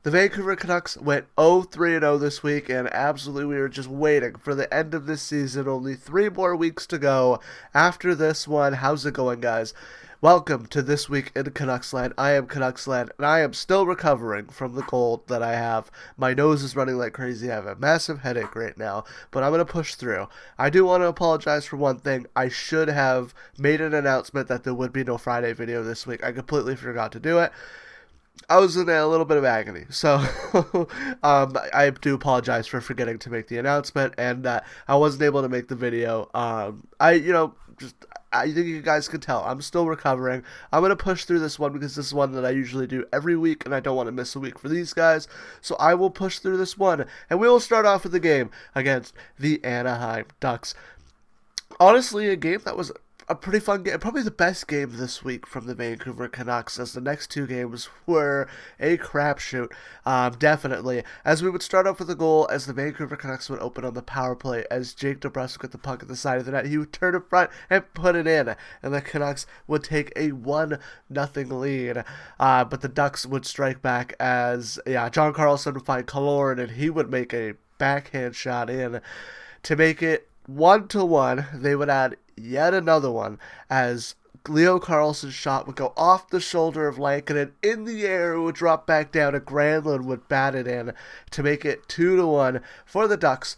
The Vancouver Canucks went 0-3-0 this week, and absolutely we were just waiting for the end of this season. Only 3 more weeks to go after this one. How's it going, guys? Welcome to This Week in CanucksLand. I am CanucksLand, and I am still recovering from the cold that I have. My nose is running like crazy. I have a massive headache right now, but I'm going to push through. I do want to apologize for one thing. I should have made an announcement that there would be no Friday video this week. I completely forgot to do it. I was in a little bit of agony, so I do apologize for forgetting to make the announcement, and I wasn't able to make the video. I think you guys can tell I'm still recovering. I'm gonna push through this one because this is one that I usually do every week, and I don't want to miss a week for these guys. So I will push through this one, and we will start off with the game against the Anaheim Ducks. Honestly, a game that was a pretty fun game, probably the best game this week from the Vancouver Canucks, as the next two games were a crapshoot, definitely. As we would start off with a goal, as the Vancouver Canucks would open on the power play, as Jake DeBrusk got the puck at the side of the net, he would turn in front and put it in, and the Canucks would take a 1-0 lead, but the Ducks would strike back as, John Carlson would find Kaloran, and he would make a backhand shot in to make it 1-1. They would add yet another one as Leo Carlson's shot would go off the shoulder of Lankinen in the air. It would drop back down, and Granlund would bat it in to make it 2-1 for the Ducks.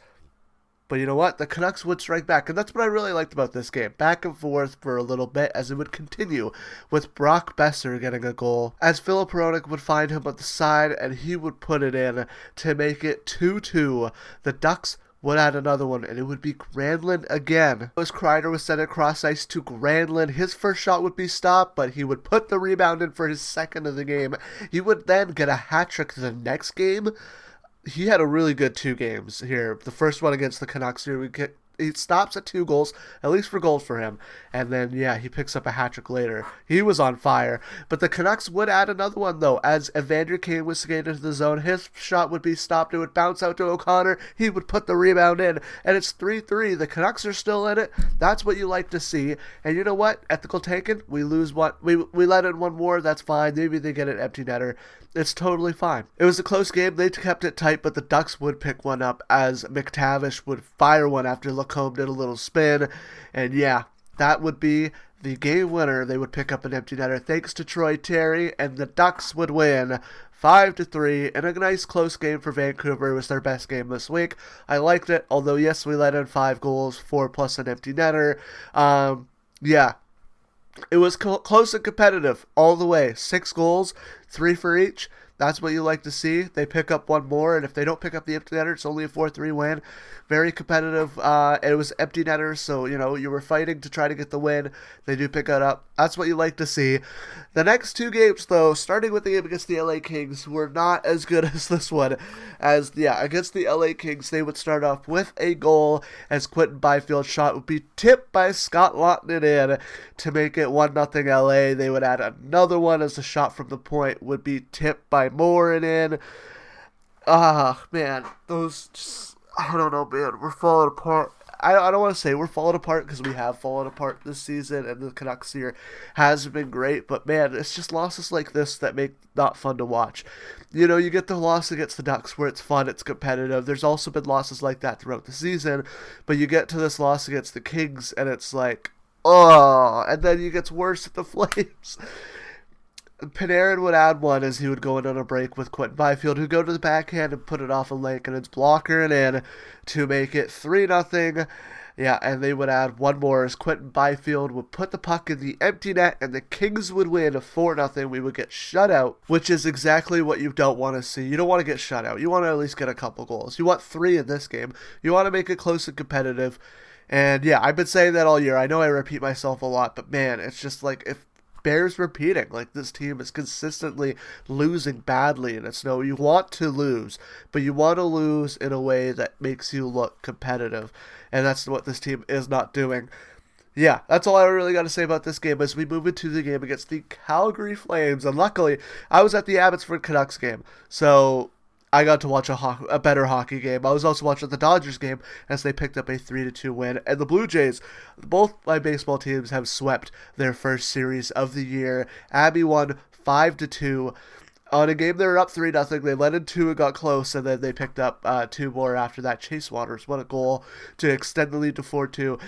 But you know what? The Canucks would strike back, and that's what I really liked about this game. Back and forth for a little bit as it would continue with Brock Besser getting a goal, as Filip Hronek would find him at the side, and he would put it in to make it 2-2. The Ducks would add another one, and it would be Granlund again. As Kreider was sent across ice to Granlund, his first shot would be stopped, but he would put the rebound in for his second of the game. He would then get a hat trick the next game. He had a really good 2 games here. The first one against the Canucks here, he stops at 2 goals, at least for goals for him. And then, he picks up a hat-trick later. He was on fire. But the Canucks would add another one, though, as Evander Kane was skating into the zone. His shot would be stopped. It would bounce out to O'Connor. He would put the rebound in. And it's 3-3. The Canucks are still in it. That's what you like to see. And you know what? Ethical taken. We lose one. We let in one more. That's fine. Maybe they get an empty netter. It's totally fine. It was a close game. They kept it tight, but the Ducks would pick one up as McTavish would fire one after Lacombe did a little spin. And that would be the game winner. They would pick up an empty netter thanks to Troy Terry, and the Ducks would win 5-3 in a nice close game for Vancouver. It was their best game this week. I liked it, although yes, we let in 5 goals, 4 plus an empty netter. It was close and competitive all the way. 6 goals, 3 for each. That's what you like to see. They pick up one more, and if they don't pick up the empty netter, it's only a 4-3 win. Very competitive. It was empty netter, so, you were fighting to try to get the win. They do pick it up. That's what you like to see. The next 2 games, though, starting with the game against the LA Kings, were not as good as this one. As, against the LA Kings, they would start off with a goal as Quinton Byfield's shot would be tipped by Scott Laughton in to make it 1-0 LA. They would add another one as the shot from the point would be tipped by Moore and in. Man, those just, I don't know, man, we're falling apart. I don't want to say we're falling apart because we have fallen apart this season, and the Canucks here hasn't been great, but man, it's just losses like this that make not fun to watch. You get the loss against the Ducks where it's fun, it's competitive. There's also been losses like that throughout the season, but you get to this loss against the Kings, and it's like, and then it gets worse at the Flames. Panarin would add one as he would go in on a break with Quinton Byfield, who'd go to the backhand and put it off of Lankinen's blocker and in to make it 3-0. And they would add one more as Quinton Byfield would put the puck in the empty net, and the Kings would win 4-0. We would get shut out, which is exactly what you don't want to see. You don't want to get shut out. You want to at least get a couple goals. You want 3 in this game. You want to make it close and competitive. And I've been saying that all year. I know I repeat myself a lot, but man, it's just like, if bears repeating. Like, this team is consistently losing badly, and it's you want to lose, but you want to lose in a way that makes you look competitive, and that's what this team is not doing. That's all I really got to say about this game as we move into the game against the Calgary Flames. And luckily, I was at the Abbotsford Canucks game, so I got to watch a better hockey game. I was also watching the Dodgers game as they picked up a 3-2 win. And the Blue Jays, both my baseball teams, have swept their first series of the year. Abby won 5-2. On a game they were up 3-0, they led in 2 and got close, and then they picked up 2 more after that. Chase Waters, what a goal to extend the lead to 4-2.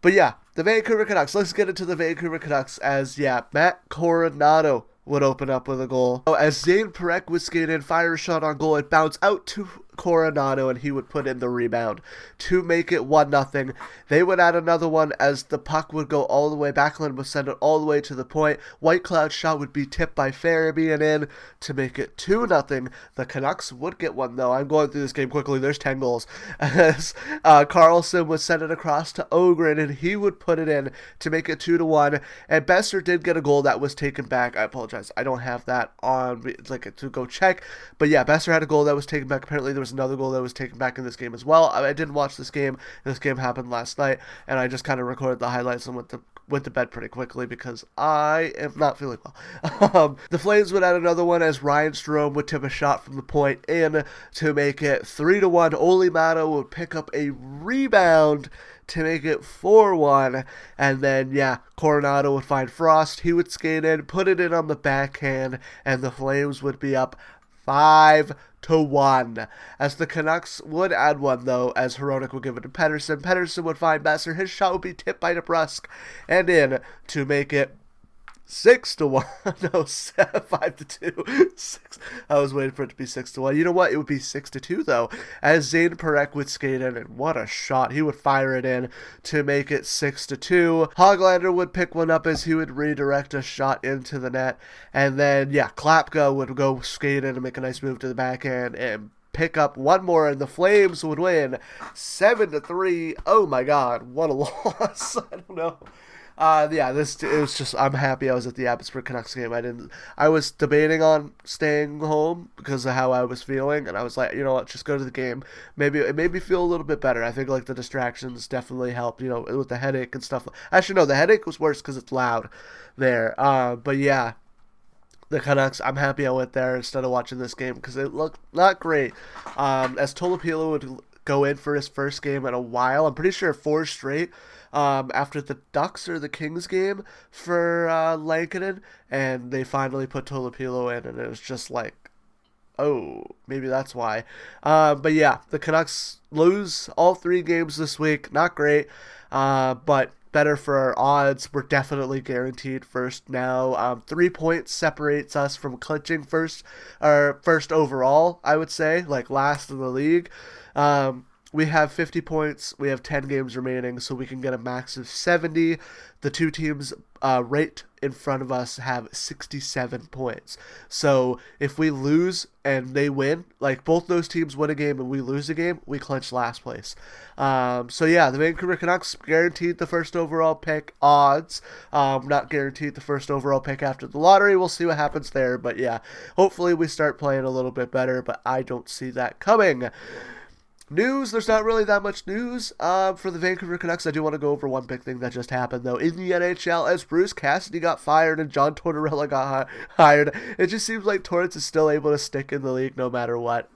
But yeah, the Vancouver Canucks. Let's get into the Vancouver Canucks as, yeah, Matt Coronado would open up with a goal. As Zane Parekh would skate in, fire a shot on goal, it bounced out to Coronado, and he would put in the rebound to make it 1-0. They would add another one as the puck would go all the way. Backlund would send it all the way to the point. White Cloud's shot would be tipped by Farabee and in to make it 2-0. The Canucks would get one, though. I'm going through this game quickly. There's 10 goals. As Carlson would send it across to Ogren, and he would put it in to make it 2-1. And Besser did get a goal that was taken back. I apologize. I don't have that on to go check. But yeah, Besser had a goal that was taken back. Apparently, there was another goal that was taken back in this game as well. I didn't watch this game. This game happened last night, and I just kind of recorded the highlights and went to bed pretty quickly because I am not feeling well. The Flames would add another one as Ryan Strome would tip a shot from the point in to make it 3-1. Ole Mato would pick up a rebound to make it 4-1, and then, yeah, Coronado would find Frost. He would skate in, put it in on the backhand, and the Flames would be up 5-1. As the Canucks would add one, though, as Hronek would give it to Pettersson. Pettersson would find Besser. His shot would be tipped by DeBrusk and in to make it 6-1. No, 5-2. 6. I was waiting for it to be 6-1. You know what? It would be 6-2 though, as Zane Parekh would skate in, and what a shot! He would fire it in to make it 6-2. Hoglander would pick one up as he would redirect a shot into the net, and then yeah, Klapka would go skate in and make a nice move to the backhand and pick up one more, and the Flames would win 7-3. Oh my God, what a loss! I don't know. Yeah, it was just, I'm happy I was at the Abbotsford Canucks game. I was debating on staying home because of how I was feeling, and I was like, you know what, just go to the game. Maybe it made me feel a little bit better. I think like the distractions definitely helped, you know, with the headache and stuff. Actually, no, the headache was worse because it's loud there. But yeah, the Canucks, I'm happy I went there instead of watching this game because it looked not great. As Tolopilo would go in for his first game in a while, I'm pretty sure 4 straight. After the Ducks or the Kings game for Lankinen, and they finally put Tolopilo in, and it was just like, oh, maybe that's why. But yeah, the Canucks lose all 3 games this week. Not great, but better for our odds. We're definitely guaranteed first now. 3 points separates us from clinching first overall, I would say, like last in the league. We have 50 points. We have 10 games remaining, so we can get a max of 70. The 2 teams right in front of us have 67 points. So if we lose and they win, like both those teams win a game and we lose a game, we clinch last place. So yeah, the Vancouver Canucks guaranteed the first overall pick odds. Not guaranteed the first overall pick after the lottery. We'll see what happens there. But yeah, hopefully we start playing a little bit better, but I don't see that coming. News, there's not really that much news for the Vancouver Canucks. I do want to go over one big thing that just happened, though. In the NHL, as Bruce Cassidy got fired and John Tortorella got hired, it just seems like Torrance is still able to stick in the league no matter what.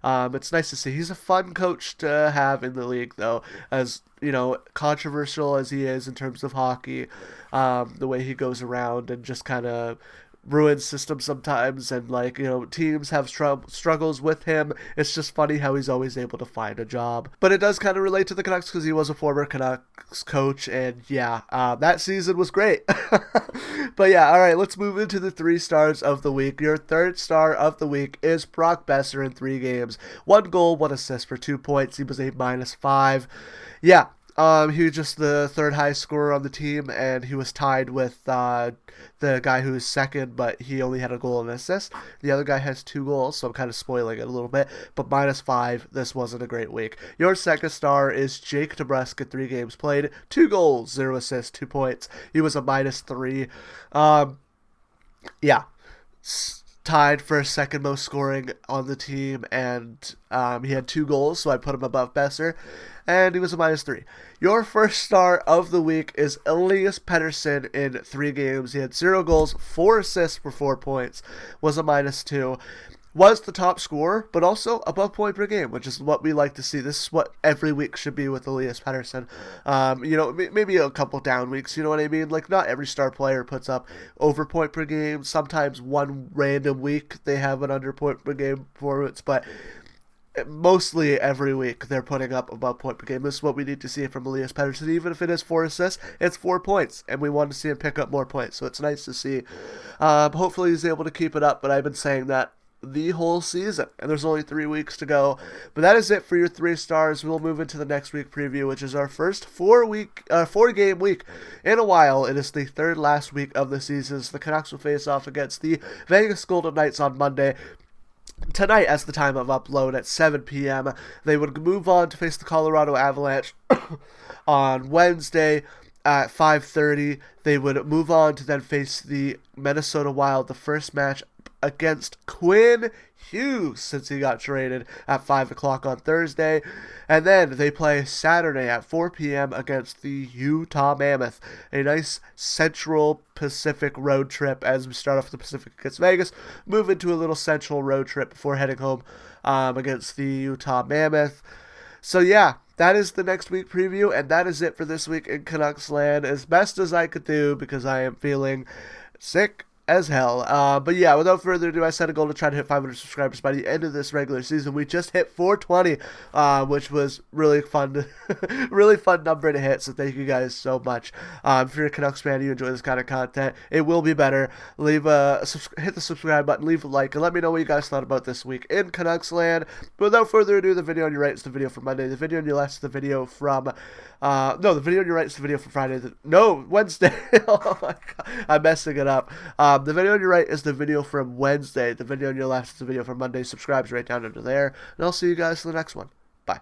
It's nice to see. He's a fun coach to have in the league, though, as, you know, controversial as he is in terms of hockey, the way he goes around and just kind of ruins systems sometimes, and like, you know, teams have struggles with him. It's just funny how he's always able to find a job. But it does kind of relate to the Canucks because he was a former Canucks coach, and yeah, that season was great. But yeah, all right, let's move into the 3 stars of the week. Your 3rd star of the week is Brock Besser in 3 games, 1 goal, 1 assist for 2 points. He was a -5. Yeah. He was just the 3rd highest scorer on the team, and he was tied with the guy who was 2nd, but he only had a goal and an assist. The other guy has 2 goals, so I'm kind of spoiling it a little bit, but -5, this wasn't a great week. Your 2nd star is Jake DeBrusk in 3 games played, 2 goals, 0 assists, 2 points. He was a -3. Yeah. Tied for 2nd most scoring on the team, and he had 2 goals, so I put him above Besser, and he was a -3. Your 1st star of the week is Elias Pettersson in 3 games. He had 0 goals, 4 assists for 4 points, was a -2. was the top scorer, but also above point per game, which is what we like to see. This is what every week should be with Elias Pettersson. Maybe a couple down weeks, you know what I mean? Like, not every star player puts up over point per game. Sometimes one random week they have an under point per game performance, but mostly every week they're putting up above point per game. This is what we need to see from Elias Pettersson. Even if it is 4 assists, it's 4 points, and we want to see him pick up more points. So it's nice to see. Hopefully he's able to keep it up, but I've been saying that the whole season, and there's only 3 weeks to go. But that is it for your 3 stars. We'll move into the next week preview, which is our first 4-game week in a while. It is the third last week of the season. So the Canucks will face off against the Vegas Golden Knights on Monday. Tonight, as the time of upload at 7 p.m., they would move on to face the Colorado Avalanche on Wednesday at 5:30. They would move on to then face the Minnesota Wild, the first match against Quinn Hughes since he got traded at 5 o'clock on Thursday. And then they play Saturday at 4 p.m. against the Utah Mammoth. A nice Central Pacific road trip as we start off the Pacific against Vegas, move into a little Central road trip before heading home against the Utah Mammoth. So yeah, that is the next week preview, and that is it for this week in Canucks Land, as best as I could do because I am feeling sick as hell. But yeah, without further ado, I set a goal to try to hit 500 subscribers by the end of this regular season. We just hit 420, which was really fun, really fun number to hit. So thank you guys so much. If you're a Canucks fan, you enjoy this kind of content, it will be better. Hit the subscribe button, leave a like, and let me know what you guys thought about this week in Canucks Land. But without further ado, the video on your right is the video for Monday. The video on your left is the video from the video on your right is the video for Friday. Wednesday. Oh my god, I'm messing it up. The video on your right is the video from Wednesday. The video on your left is the video from Monday. Subscribe's right down under there. And I'll see you guys in the next one. Bye.